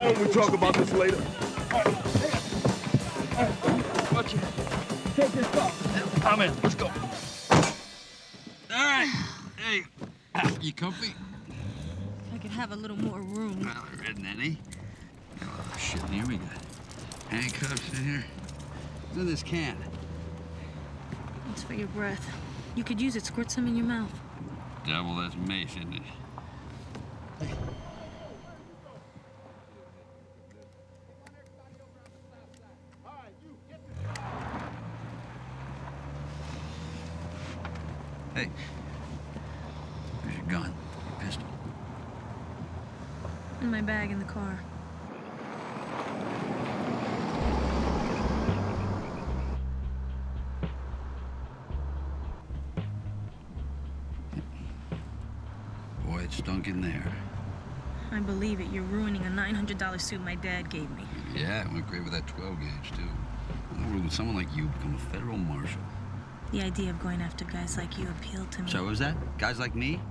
Why don't we talk about this later? Watch it. Take this off. I'm in. Let's go. All right. Hey, you comfy? I could have a little more room. Well, there isn't any. Oh, shit, here we got handcuffs in here. What's in this can? It's for your breath. You could use it. Squirt some in your mouth. Devil, that's mace, isn't it? Hey, where's your gun? Your pistol? In my bag in the car. Boy, it stunk in there. I believe it. You're ruining a $900 suit my dad gave me. Yeah, it went great with that 12 gauge, too. In the world would someone like you become a federal marshal? The idea of going after guys like you appealed to me. So was that? Guys like me?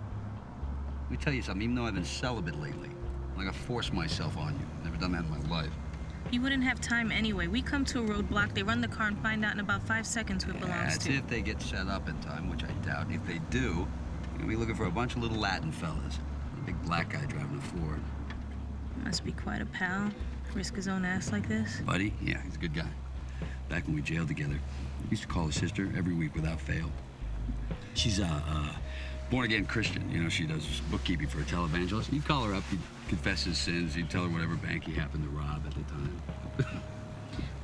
Let me tell you something, even though I've been celibate lately, I'm not gonna force myself on you. Never done that in my life. You wouldn't have time anyway. We come to a roadblock, they run the car and find out in about 5 seconds who it belongs That's to. if they get set up in time, which I doubt. And if they do, you're gonna be looking for a bunch of little Latin fellas. A big black guy driving a Ford. Must be quite a pal. Risk his own ass like this. Buddy? Yeah, he's a good guy. Back when we jailed together, we used to call his sister every week without fail. She's a born-again Christian. You know, she does bookkeeping for a televangelist. You'd call her up, you'd confess his sins, you'd tell her whatever bank he happened to rob at the time.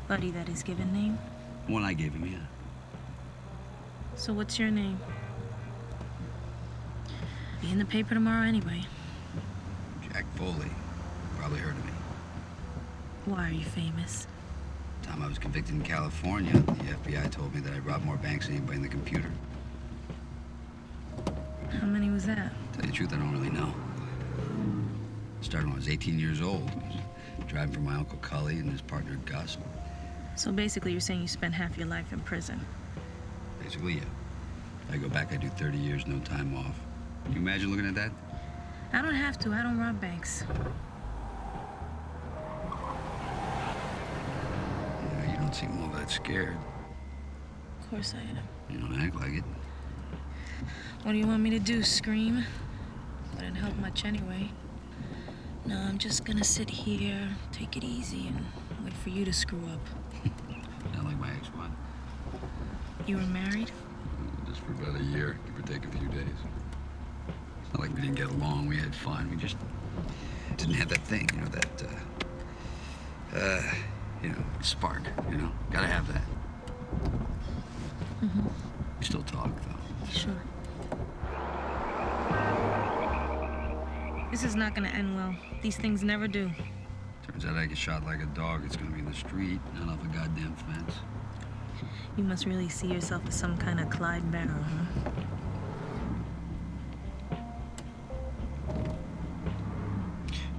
Buddy, that his given name? One I gave him, yeah. So what's your name? Be in the paper tomorrow anyway. Jack Foley. Probably heard of me. Why are you famous? The time I was convicted in California, the FBI told me that I robbed more banks than anybody in the computer. How many was that? Tell you the truth, I don't really know. Started when I was 18 years old. I was driving for my Uncle Cully and his partner Gus. So basically you're saying you spent half your life in prison. Basically, yeah. If I go back, I do 30 years, no time off. Can you imagine looking at that? I don't have to. I don't rob banks. Yeah, you don't seem all that scared. Of course I am. You don't act like it. What do you want me to do, scream? Wouldn't help much anyway. No, I'm just gonna sit here, take it easy, and wait for you to screw up. Not like my ex-wife. You were married? Just for about a year, give or take a few days. It's not like we didn't get along, we had fun. We just didn't have that thing, you know, that, spark, you know? Gotta have that. Mm-hmm. We still talk, though. Sure. This is not gonna end well. These things never do. Turns out I get shot like a dog. It's gonna be in the street, not off a goddamn fence. You must really see yourself as some kind of Clyde Barrow, huh?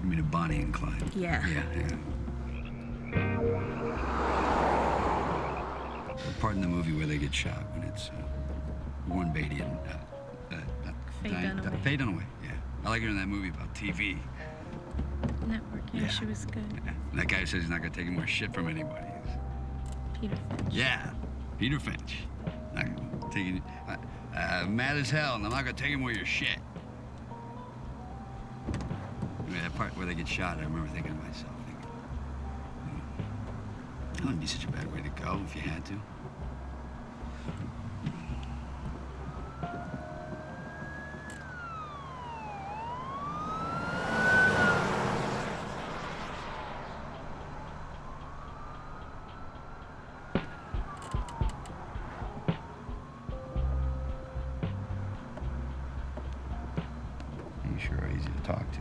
You mean a Bonnie and Clyde? Yeah. Yeah. The part in the movie where they get shot when it's Warren Beatty and Faye Dunaway. Faye Dunaway, yeah. I like her in that movie about TV. Network, yeah, she was good. Yeah. And that guy who says he's not gonna take any more shit from anybody. Peter Finch. Yeah, Peter Finch. Not gonna take any, mad as hell, and I'm not gonna take any more of your shit. I mean, that part where they get shot, I remember thinking to myself, that wouldn't be such a bad way to go if you had to. You sure are easy to talk to.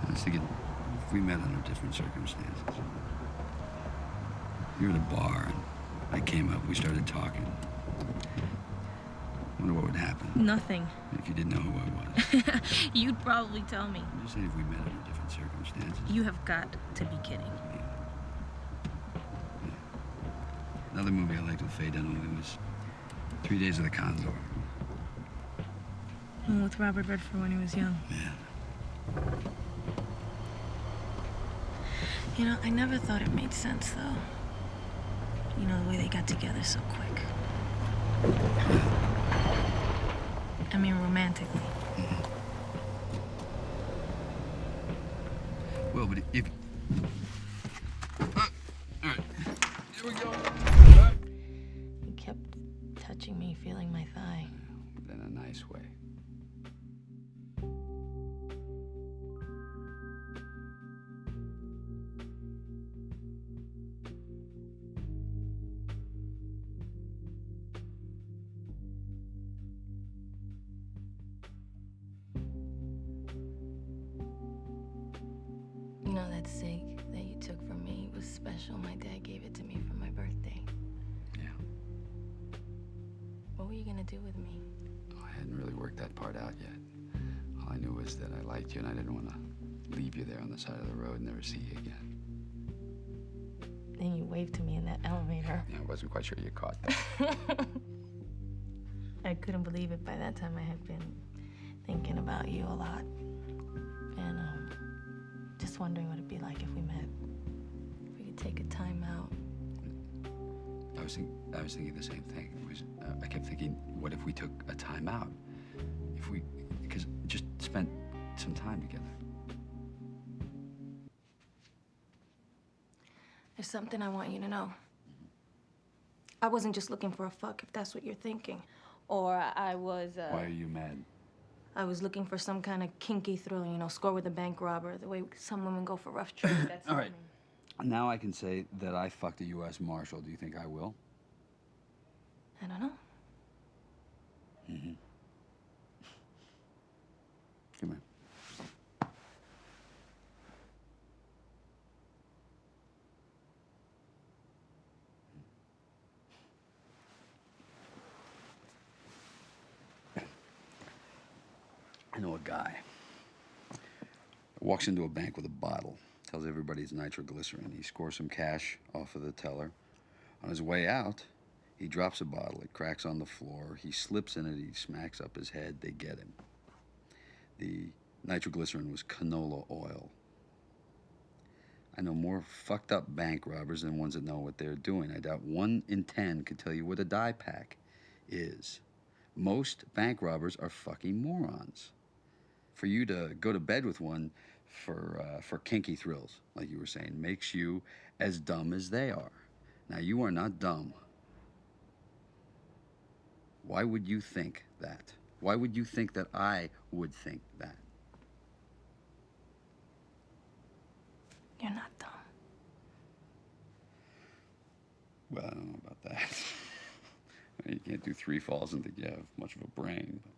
I was thinking, if we met under different circumstances. You were at a bar, and I came up, we started talking. Wonder what would happen. Nothing. If you didn't know who I was. You'd probably tell me. I'm just saying if we met under different circumstances. You have got to be kidding. Yeah. Another movie I liked with Faye Dunaway was 3 Days of the Condor. One with Robert Redford when he was young. Yeah. You know, I never thought it made sense, though. You know, the way they got together so quick. I mean, romantically. Well, but if... all right. Here we go. He kept touching me, feeling my thigh. But in a nice way. You know that cig that you took from me was special. My dad gave it to me for my birthday. Yeah. What were you gonna do with me? Oh, I hadn't really worked that part out yet. All I knew was that I liked you and I didn't want to leave you there on the side of the road and never see you again. Then you waved to me in that elevator. Yeah, I wasn't quite sure you caught that. I couldn't believe it. By that time, I had been thinking about you a lot. And, just wondering what it'd be like if we met. If we could take a time out. I was thinking the same thing. I kept thinking, what if we took a time out? Because just spent some time together. There's something I want you to know. I wasn't just looking for a fuck, if that's what you're thinking. Or I was, Why are you mad? I was looking for some kind of kinky thrill, you know, score with a bank robber, the way some women go for rough trade. That's All right. Now I can say that I fucked a U.S. Marshal. Do you think I will? I don't know. Mm-hmm. Come here. I know a guy. Walks into a bank with a bottle. Tells everybody it's nitroglycerin. He scores some cash off of the teller. On his way out, he drops a bottle. It cracks on the floor. He slips in it. He smacks up his head. They get him. The nitroglycerin was canola oil. I know more fucked up bank robbers than ones that know what they're doing. I doubt 1 in 10 could tell you what a dye pack is. Most bank robbers are fucking morons. For you to go to bed with one for kinky thrills, like you were saying, makes you as dumb as they are. Now, you are not dumb. Why would you think that? Why would you think that I would think that? You're not dumb. Well, I don't know about that. You can't do 3 falls and think you have much of a brain. But...